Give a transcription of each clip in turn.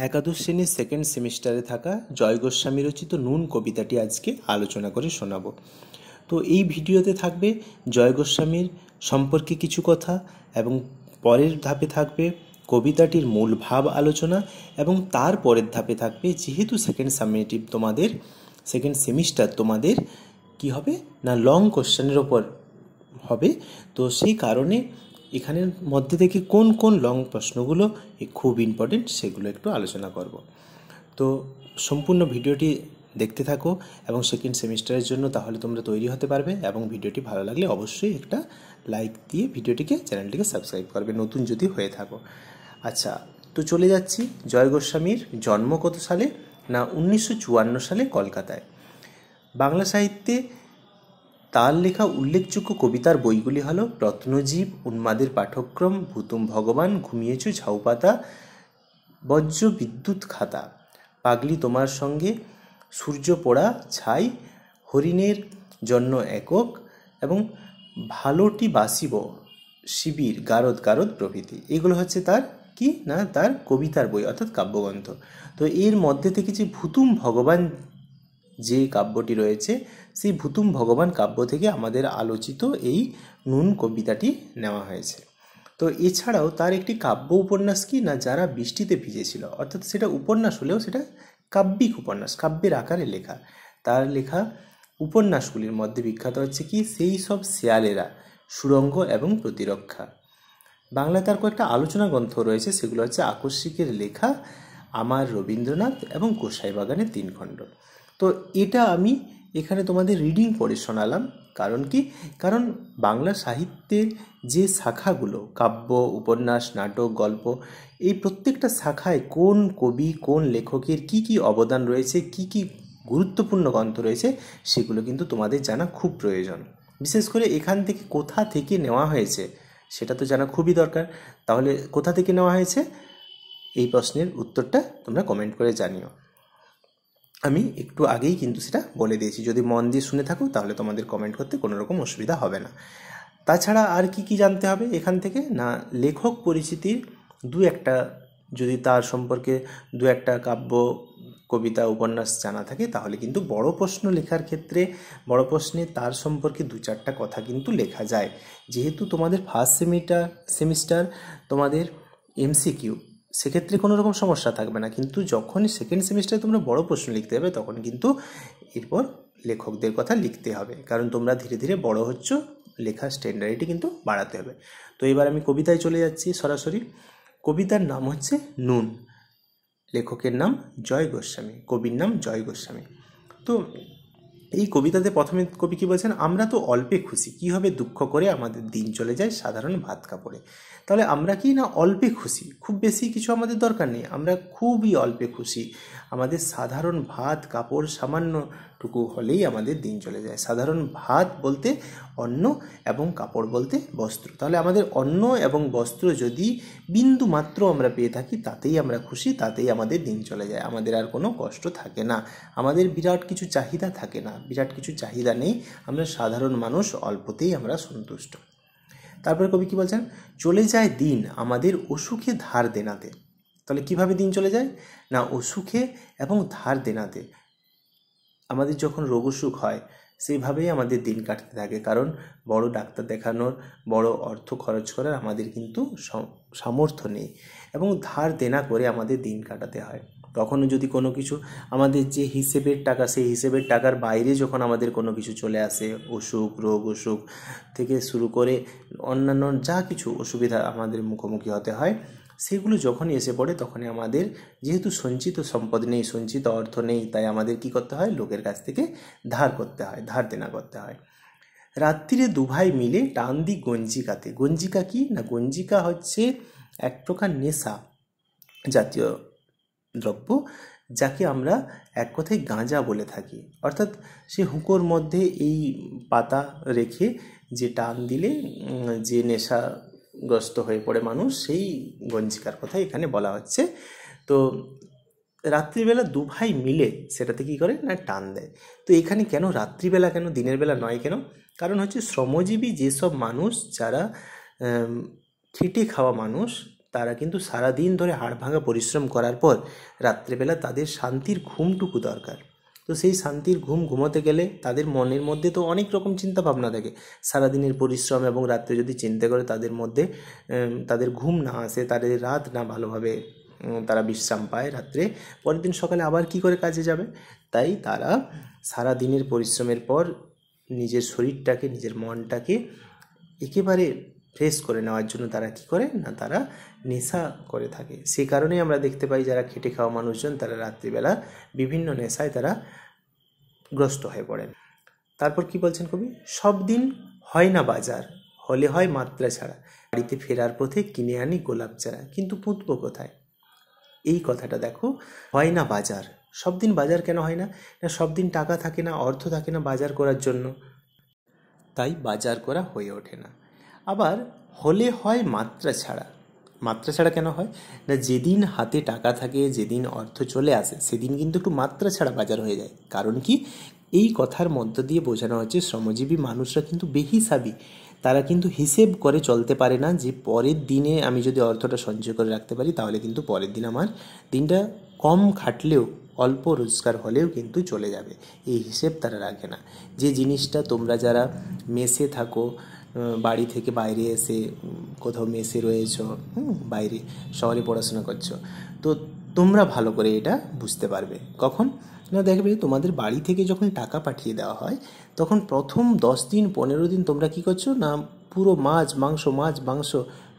একাদশ শ্রেণীর সেকেন্ড সেমিস্টারে থাকা জয় গোস্বামী রচিত নুন কবিতাটি আজকে আলোচনা করে শোনাব। তো এই ভিডিওতে থাকবে জয় গোস্বামীর সম্পর্কে কিছু কথা এবং পরের ধাপে থাকবে কবিতাটির মূল ভাব আলোচনা এবং তার পরের ধাপে থাকবে, যেহেতু সেকেন্ড সেমিস্টার তোমাদের কি হবে না লং কোশ্চেনের ওপর হবে, তো সেই কারণে এখানের মধ্যে থেকে কোন কোন লং প্রশ্নগুলো খুব ইম্পর্টেন্ট সেগুলো একটু আলোচনা করব। তো সম্পূর্ণ ভিডিওটি দেখতে থাকো এবং সেকেন্ড সেমিস্টারের জন্য তাহলে তোমরা তৈরি হতে পারবে। এবং ভিডিওটি ভালো লাগলে অবশ্যই একটা লাইক দিয়ে চ্যানেলটিকে সাবস্ক্রাইব করবে নতুন যদি হয়ে থাকো। আচ্ছা, তো চলে যাচ্ছি। জয় গোস্বামীর জন্ম কত সালে না 1954 সালে কলকাতায়। বাংলা সাহিত্যে তার লেখা উল্লেখযোগ্য কবিতার বইগুলি হলো রত্নজীব, উন্মাদের পাঠক্রম, ভুতুম ভগবান, ঘুমিয়েছ ঝাউপাতা, বজ্র বিদ্যুৎ খাতা, পাগলি তোমার সঙ্গে, সূর্য পোড়া ছাই, হরিণের জন্য একক এবং ভালোটি বাসিব, শিবির, গারদ গারদ প্রভৃতি। এগুলো হচ্ছে তার কি না তার কবিতার বই অর্থাৎ কাব্যগ্রন্থ। তো এর মধ্যে থেকে যে ভুতুম ভগবান যে কাব্যটি রয়েছে, সেই ভুতুম ভগবান কাব্য থেকে আমাদের আলোচিত এই নুন কবিতাটি নেওয়া হয়েছে। তো এছাড়াও তার একটি কাব্য উপন্যাস কি না যারা বৃষ্টিতে ভিজেছিল, অর্থাৎ সেটা উপন্যাস হলেও সেটা কাব্যিক উপন্যাস, কাব্যের আকারে লেখা। তার লেখা উপন্যাসগুলির মধ্যে বিখ্যাত হচ্ছে কি সেই সব শেয়ালেরা, সুরঙ্গ এবং প্রতিরক্ষা। বাংলায় তার কয়েকটা আলোচনা গ্রন্থ রয়েছে, সেগুলো হচ্ছে আকস্মিকের লেখা, আমার রবীন্দ্রনাথ এবং গোসাই বাগানের 3 খণ্ড। তো এটা আমি এখানে তোমাদের রিডিং পড়ে শোনালাম। কারণ কি, কারণ বাংলা সাহিত্যের যে শাখাগুলো কাব্য, উপন্যাস, নাটক, গল্প, এই প্রত্যেকটা শাখায় কোন কবি কোন লেখকের কি কি অবদান রয়েছে, কি কি গুরুত্বপূর্ণ গ্রন্থ রয়েছে, সেগুলো কিন্তু তোমাদের জানা খুব প্রয়োজন। বিশেষ করে এখান থেকে কোথা থেকে নেওয়া হয়েছে সেটা তো জানা খুবই দরকার। তাহলে কোথা থেকে নেওয়া হয়েছে এই প্রশ্নের উত্তরটা তোমরা কমেন্ট করে জানিও। আমি একটু আগেই কিন্তু সেটা বলে দিয়েছি, যদি মন দিয়ে শুনে থাকো তাহলে তোমাদের কমেন্ট করতে কোনো রকম অসুবিধা হবে না। তাছাড়া আর কি কি জানতে হবে এখান থেকে না লেখক পরিচিতির একটা যদি তার সম্পর্কে একটা কাব্য, কবিতা, উপন্যাস জানা থাকে তাহলে কিন্তু বড় প্রশ্ন লেখার ক্ষেত্রে বড় প্রশ্নে তার সম্পর্কে 2-4টা কথা কিন্তু লেখা যায়। যেহেতু তোমাদের ফার্স্ট সেমিস্টার তোমাদের এমসিকিউ, সেক্ষেত্রে কোনো রকম সমস্যা থাকবে না। কিন্তু যখনই সেকেন্ড সেমিস্টারে তোমরা বড় প্রশ্ন লিখতে হবে তখন কিন্তু এরপর লেখকদের কথা লিখতে হবে, কারণ তোমরা ধীরে ধীরে বড় হচ্ছ, লেখার স্ট্যান্ডার্ডটি কিন্তু বাড়াতে হবে। তো এবার আমি কবিতায় চলে যাচ্ছি সরাসরি। কবিতার নাম হচ্ছে নুন, লেখকের নাম জয় গোস্বামী, কবির নাম জয় গোস্বামী। তো এই কবিতাতে প্রথমে কবি কি বলছেন, আমরা তো অল্পে খুশি, কি হবে দুঃখ করে আমাদের দিন চলে যায় সাধারণ ভাত কাপড়ে। তাহলে আমরা কি না অল্পে খুশি, খুব বেশি কিছু আমাদের দরকার নেই, আমরা খুবই অল্পে খুশি, আমাদের সাধারণ ভাত কাপড় সামান্যটুকু হলেই আমাদের দিন চলে যায়। সাধারণ ভাত বলতে অন্ন এবং কাপড় বলতে বস্ত্র। তাহলে আমাদের অন্ন এবং বস্ত্র যদি বিন্দু মাত্র আমরা পেয়ে থাকি তাতেই আমরা খুশি, তাতেই আমাদের দিন চলে যায়, আমাদের আর কোনো কষ্ট থাকে না, আমাদের বিরাট কিছু চাহিদা থাকে না, বিরাট কিছু চাহিদা নেই, আমরা সাধারণ মানুষ, অল্পতেই আমরা সন্তুষ্ট। তারপরে কবি কি বলছেন, চলে যায় দিন আমাদের অসুখে ধার দেনাতে। তাহলে কিভাবে দিন চলে যায় না অসুখে এবং ধার দেনাতে। আমাদের যখন রোগ অসুখ হয় সেইভাবেই আমাদের দিন কাটতে থাকে, কারণ বড় ডাক্তার দেখানোর, বড় অর্থ খরচ করার আমাদের কিন্তু সামর্থ্য নেই, এবং ধার দেনা করে আমাদের দিন কাটাতে হয়। তখনও যদি কোনো কিছু আমাদের যে হিসেবের টাকা, সেই হিসেবের টাকার বাইরে যখন আমাদের কোনো কিছু চলে আসে, রোগ অসুখ থেকে শুরু করে অন্যান্য যা কিছু অসুবিধা আমাদের মুখোমুখি হতে হয়, সেগুলো যখনই এসে পড়ে তখনই আমাদের যেহেতু সঞ্চিত সম্পদ নেই, সঞ্চিত অর্থ নেই, তাই আমাদের কি করতে হয়, লোকের কাছ থেকে ধার করতে হয়, ধার দেনা করতে হয়। রাত্রিরে দুভাই মিলে টান দি গঞ্জিকাতে। গঞ্জিকা কি না গঞ্জিকা হচ্ছে এক প্রকার নেশা জাতীয় দ্রব্য, যাকে আমরা এক কথায় গাঁজা বলে থাকি। অর্থাৎ সে হুঁকোর মধ্যে এই পাতা রেখে যে টান দিলে যে নেশাগ্রস্ত হয়ে পড়ে মানুষ, সেই গঞ্জিকার কথা এখানে বলা হচ্ছে। তো রাত্রিবেলা দুভাই মিলে সেটাতে কী করে না টান দেয়। তো এখানে কেন রাত্রিবেলা, কেন দিনের বেলা নয় কেন? কারণ হচ্ছে শ্রমজীবী যেসব মানুষ, যারা খেটে খাওয়া মানুষ, তারা কিন্তু সারাদিন ধরে হাড় ভাঙা পরিশ্রম করার পর রাত্রেবেলা তাদের শান্তির ঘুমটুকু দরকার। তো সেই শান্তির ঘুম ঘুমোতে গেলে তাদের মনের মধ্যে তো অনেক রকম চিন্তা ভাবনা থাকে। সারাদিনের পরিশ্রম এবং রাত্রে যদি চিন্তা করে তাদের মধ্যে তাদের ঘুম না আসে, তাদের রাত না ভালোভাবে তারা বিশ্রাম পায় রাত্রে, পরের দিন সকালে আবার কি করে কাজে যাবে। তাই তারা সারা দিনের পরিশ্রমের পর নিজের শরীরটাকে, নিজের মনটাকে একেবারে ফ্রেশ করে নেওয়ার জন্য তারা কি করে না, তারা নেশা করে থাকে। সেই কারণেই আমরা দেখতে পাই যারা খেটে খাওয়া মানুষজন তারা রাত্রিবেলা বিভিন্ন নেশায় তারা গ্রস্ত হয়ে পড়েন। তারপর কি বলছেন কবি, সব দিন হয় না বাজার, হলে হয় মাত্রা ছাড়া, বাড়িতে ফেরার পথে কিনে আনি গোলাপ চারা, কিন্তু পুঁতবো কোথায়। এই কথাটা দেখো, হয় না বাজার। সব দিন বাজার কেন হয় না? না সব দিন টাকা থাকে না, অর্থ থাকে না বাজার করার জন্য, তাই বাজার করা হয়ে ওঠে না। আবার হলে হয় মাত্রা ছাড়া। মাত্রা ছাড়া কেন হয় না, যেদিন হাতে টাকা থাকে, যেদিন অর্থ চলে আসে, সেদিন কিন্তু একটু মাত্রা ছাড়া বাজার হয়ে যায়। কারণ কি, এই কথার মধ্য দিয়ে বোঝানো হচ্ছে শ্রমজীবী মানুষরা কিন্তু বেহিসাবি। তারা কিন্তু হিসেব করে চলতে পারে না যে পরের দিনে আমি যদি অর্থটা সঞ্চয় করে রাখতে পারি তাহলে কিন্তু পরের দিন আমার দিনটা কম খাটলেও, অল্প রোজগার হলেও কিন্তু চলে যাবে। এই হিসেব তারা রাখে না। যে জিনিসটা তোমরা যারা মেসে থাকো, বাড়ি থেকে বাইরে এসে কোথাও মেসে রয়েছো, বাইরে শহরে পড়াশোনা করছো, তো তোমরা ভালো করে এটা বুঝতে পারবে। কখন না, দেখবে তোমাদের বাড়ি থেকে যখন টাকা পাঠিয়ে দেওয়া হয় তখন প্রথম 10 দিন 15 দিন তোমরা কি করছো না, পুরো মাছ মাংস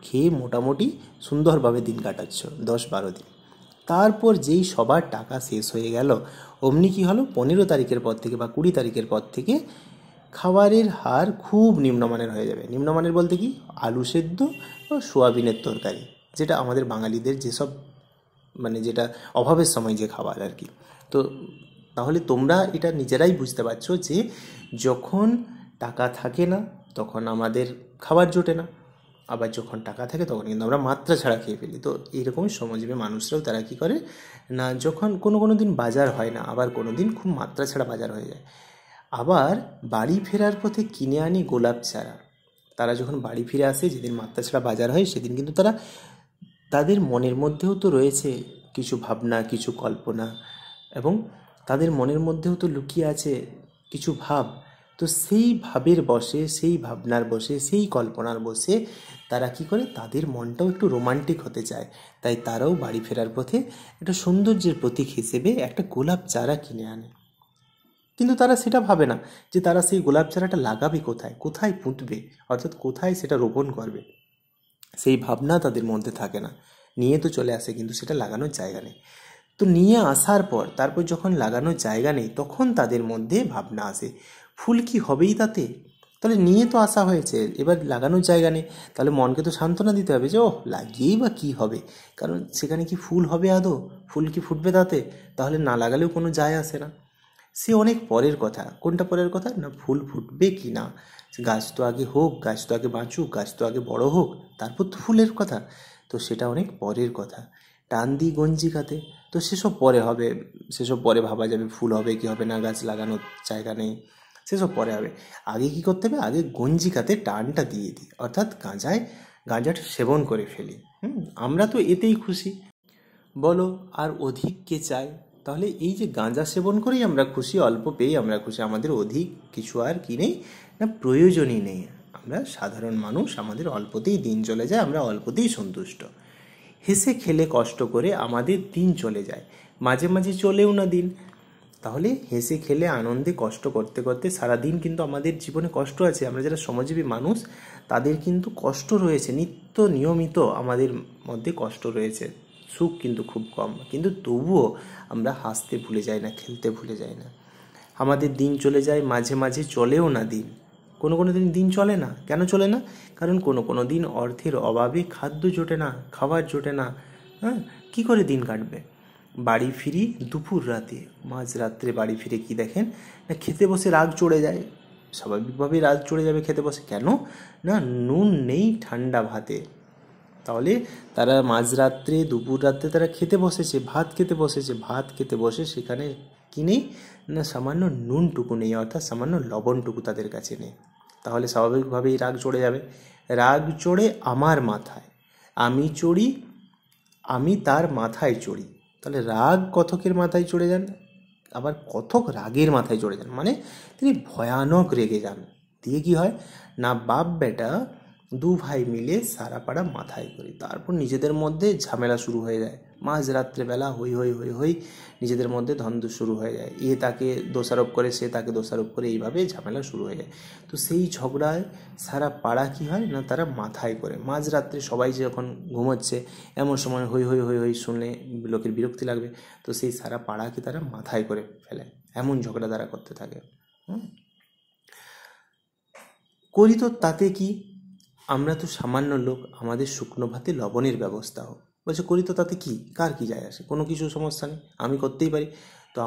খেয়ে মোটামুটি সুন্দরভাবে দিন কাটাচ্ছ 10-12 দিন। তারপর যেই সবার টাকা শেষ হয়ে গেল, অমনি কি হলো, 15 তারিখের পর থেকে বা 20 তারিখের পর থেকে খাবারের হার খুব নিম্নমানের হয়ে যাবে। নিম্নমানের বলতে কি, আলু সেদ্ধ ও সোয়াবিনের তরকারি, যেটা আমাদের বাঙালিদের যেসব মানে যেটা অভাবের সময় যে খাবার আর কি। তো তাহলে তোমরা এটা নিজেরাই বুঝতে পারছো যে যখন টাকা থাকে না তখন আমাদের খাবার জোটে না, আবার যখন টাকা থাকে তখন কিন্তু আমরা মাত্রা ছাড়া খেয়ে ফেলি। তো এইরকমই শ্রমজীবী মানুষরাও তারা কি করে না, যখন কোনো দিন বাজার হয় না, আবার কোনো দিন খুব মাত্রা ছাড়া বাজার হয়ে যায়। আবার বাড়ি ফেরার পথে কিনে আনি গোলাপ চারা। তারা যখন বাড়ি ফিরে আসে, যেদিন মাত্রা ছাড়া বাজার হয় সেদিন কিন্তু তারা, তাদের মনের মধ্যেও তো রয়েছে কিছু ভাবনা, কিছু কল্পনা, এবং তাদের মনের মধ্যেও তো লুকিয়ে আছে কিছু ভাব। তো সেই ভাবের বশে, সেই ভাবনার বশে, সেই কল্পনার বশে তারা কি করে, তাদের মনটাও একটু রোমান্টিক হতে চায়। তাই তারাও বাড়ি ফেরার পথে একটা সৌন্দর্যের প্রতীক হিসেবে একটা গোলাপ চারা কিনে আনে। কিন্তু তারা সেটা ভাবে না যে তারা সেই গোলাপ চারাটা লাগাবে কোথায়, কোথায় পুঁতবে, অর্থাৎ কোথায় সেটা রোপণ করবে। সেই ভাবনা তাদের মধ্যে থাকে না। নিয়ে তো চলে আসে কিন্তু সেটা লাগানোর জায়গা নেই। তো নিয়ে আসার পর তারপর যখন লাগানোর জায়গা নেই তখন তাদের মধ্যে ভাবনা আসে, ফুল কি হবেই তাতে? তাহলে নিয়ে তো আসা হয়েছে, এবার লাগানোর জায়গা নেই, তাহলে মনকে তো সান্ত্বনা দিতে হবে যে ও লাগিয়েই বা কী হবে, কারণ সেখানে কি ফুল হবে আদৌ, ফুল কি ফুটবে তাতে? তাহলে না লাগালেও কোনো যায় আসে না। সে অনেক পরের কথা। কোনটা পরের কথা না, ফুল ফুটবে কি না, গাছ তো আগে হোক, গাছ তো আগে বাঁচুক, গাছ তো আগে বড় হোক, তারপর তো ফুলের কথা। তো সেটা অনেক পরের কথা। টান দিই গঞ্জিকাতে, তো সেসব পরে হবে, সেসব পরে ভাবা যাবে ফুল হবে কি হবে না, গাছ লাগানোর জায়গা নেই, সেসব পরে হবে। আগে কি করতে হবে, আগে গঞ্জিকাতে টানটা দিয়ে দিই, অর্থাৎ গাঁজাটা সেবন করে ফেলি। আমরা তো এতেই খুশি, বলো আর অধিক কে চায়? তাহলে এই যে গাঁজা সেবন করেই আমরা খুশি, অল্প পেয়েই আমরা খুশি, আমাদের অধিক কিছু আর কি নেই না, প্রয়োজনই নেই। আমরা সাধারণ মানুষ, আমাদের অল্পতেই দিন চলে যায়, আমরা অল্পতেই সন্তুষ্ট। হেসে খেলে কষ্ট করে আমাদের দিন চলে যায়, মাঝে মাঝে চলেও না দিন। তাহলে হেসে খেলে আনন্দে কষ্ট করতে করতে সারাদিন কিন্তু আমাদের জীবনে কষ্ট আছে। আমরা যারা শ্রমজীবী মানুষ তাদের কিন্তু কষ্ট রয়েছে, নিত্য নিয়মিত আমাদের মধ্যে কষ্ট রয়েছে, সুখ কিন্তু খুব কম। কিন্তু তবুও আমরা হাসতে ভুলে যাই না, খেলতে ভুলে যাই না। আমাদের দিন চলে যায়, মাঝে মাঝে চলেও না দিন। কোনো দিন দিন চলে না, কেন চলে না? কারণ কোনো দিন অর্থের অভাবে খাদ্য জোটে না, খাবার জোটে না। কী করে দিন কাটবে? বাড়ি ফিরি দুপুর রাতে, মাঝরাত্রে বাড়ি ফিরে কি দেখেন না, খেতে বসে রাগ চড়ে যায়। স্বাভাবিকভাবেই রাগ চড়ে যাবে খেতে বসে, কেন না, নুন নেই ঠান্ডা ভাতে। তাহলে তারা মাঝরাত্রে দুপুর রাত্রে তারা খেতে বসেছে, ভাত খেতে বসে সেখানে কি নেই না, সামান্য নুনটুকু নেই, অর্থাৎ সামান্য লবণটুকু তাদের কাছে নেই। তাহলে স্বাভাবিকভাবেই রাগ চড়ে যাবে। রাগ চড়ে আমার মাথায়, আমি চড়ি, আমি তার মাথায় চড়ি। তাহলে রাগ কথকের মাথায় চড়ে যান, আবার কথক রাগের মাথায় চড়ে যান, মানে তিনি ভয়ানক রেগে যান। দিয়ে কি হয় না, বাপ বেটা দু ভাই মিলে সারা পাড়া মাথায় করি। তারপর নিজেদের মধ্যে ঝামেলা শুরু হয়ে যায়, মাঝ রাত্রেবেলা হই হই হই হই নিজেদের মধ্যে দ্বন্দ্ব শুরু হয়ে যায়। এ তাকে দোষারোপ করে, সে তাকে দোষারোপ করে, এইভাবে ঝামেলা শুরু হয়ে যায়। তো সেই ঝগড়ায় সারা পাড়া কি হয় না, তারা মাথায় করে। মাঝরাত্রে সবাই যখন ঘুমোচ্ছে, এমন সময় হই হই হই হই শুনলে লোকের বিরক্তি লাগবে, তো সেই সারা পাড়াকে তারা মাথায় করে ফেলে, এমন ঝগড়া তারা করতে থাকে। করি তো তাতে কি, আমরা তো সামান্য লোক, আমাদের শুকনো ভাতে লবণের ব্যবস্থা হোক। বলছে করি তো তাতে কি, কার কি যায় আসে, কোনো কিছু সমস্যা নেই, আমি করতেই পারি। তো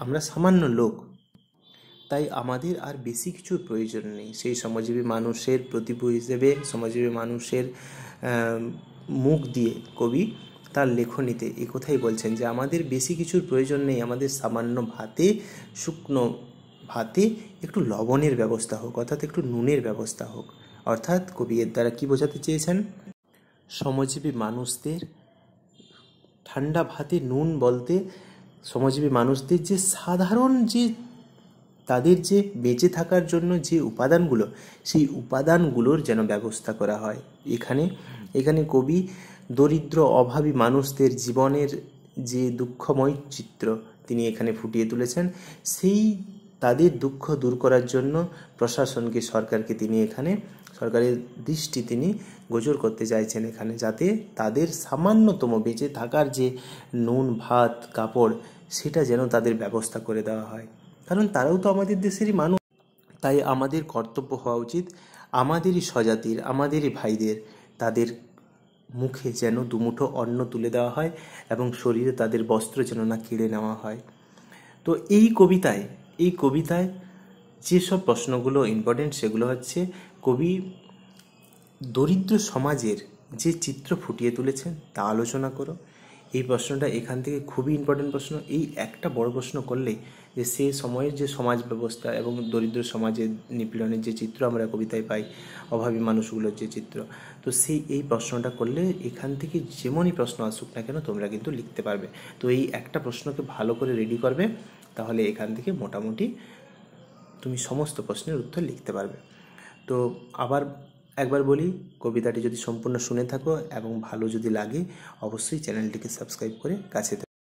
আমরা সামান্য লোক, তাই আমাদের আর বেশি কিছুর প্রয়োজন নেই। সেই শ্রমজীবী মানুষের প্রতিভূ হিসেবে, শ্রমজীবী মানুষের মুখ দিয়ে কবি তার লেখনীতে এ কথাই বলছেন যে আমাদের বেশি কিছুর প্রয়োজন নেই, আমাদের সামান্য ভাতে, শুকনো ভাতে একটু লবণের ব্যবস্থা হোক, অর্থাৎ একটু নুনের ব্যবস্থা হোক। অর্থাৎ কবি এর দ্বারা কী বোঝাতে চেয়েছেন, শ্রমজীবী মানুষদের ঠান্ডা ভাতে নুন বলতে শ্রমজীবী মানুষদের যে সাধারণ যে তাদের যে বেঁচে থাকার জন্য যে উপাদানগুলো, সেই উপাদানগুলোর যেন ব্যবস্থা করা হয়। এখানে কবি দরিদ্র অভাবী মানুষদের জীবনের যে দুঃখময় চিত্র তিনি এখানে ফুটিয়ে তুলেছেন, সেই তাদের দুঃখ দূর করার জন্য প্রশাসনকে, সরকারকে তিনি এখানে সরকারের দৃষ্টি তিনি গোচর করতে চাইছেন এখানে, যাতে তাদের সামান্যতম বেঁচে থাকার যে নুন ভাত কাপড়, সেটা যেন তাদের ব্যবস্থা করে দেওয়া হয়। কারণ তারাও তো আমাদের দেশেরই মানুষ। তাই আমাদের কর্তব্য হওয়া উচিত আমাদেরই স্বজাতির, আমাদেরই ভাইদের, তাদের মুখে যেন দুমুঠো অন্ন তুলে দেওয়া হয় এবং শরীরে তাদের বস্ত্র যেন না কেড়ে নেওয়া হয়। তো এই কবিতায় যেসব প্রশ্নগুলো ইম্পর্টেন্ট, সেগুলো হচ্ছে কবি দরিদ্র সমাজের যে চিত্র ফুটিয়ে তুলেছেন তা আলোচনা করো। এই প্রশ্নটা এখান থেকে খুবই ইম্পর্টেন্ট প্রশ্ন। এই একটা বড় প্রশ্ন করলেই যে সে সময়ের যে সমাজ ব্যবস্থা এবং দরিদ্র সমাজের নিপীড়নের যে চিত্র আমরা কবিতায় পাই, অভাবী মানুষগুলোর যে চিত্র, তো এই প্রশ্নটা করলে এখান থেকে যেমনই প্রশ্ন আসুক না কেন তোমরা কিন্তু লিখতে পারবে। তো এই একটা প্রশ্নকে ভালো করে রেডি করবে, তাহলে এখান থেকে মোটামুটি তুমি সমস্ত প্রশ্নের উত্তর লিখতে পারবে। তো আবার একবার বলি, কবিতাটি যদি সম্পূর্ণ শুনে থাকো এবং ভালো যদি লাগে, অবশ্যই চ্যানেলটিকে সাবস্ক্রাইব করে কাছে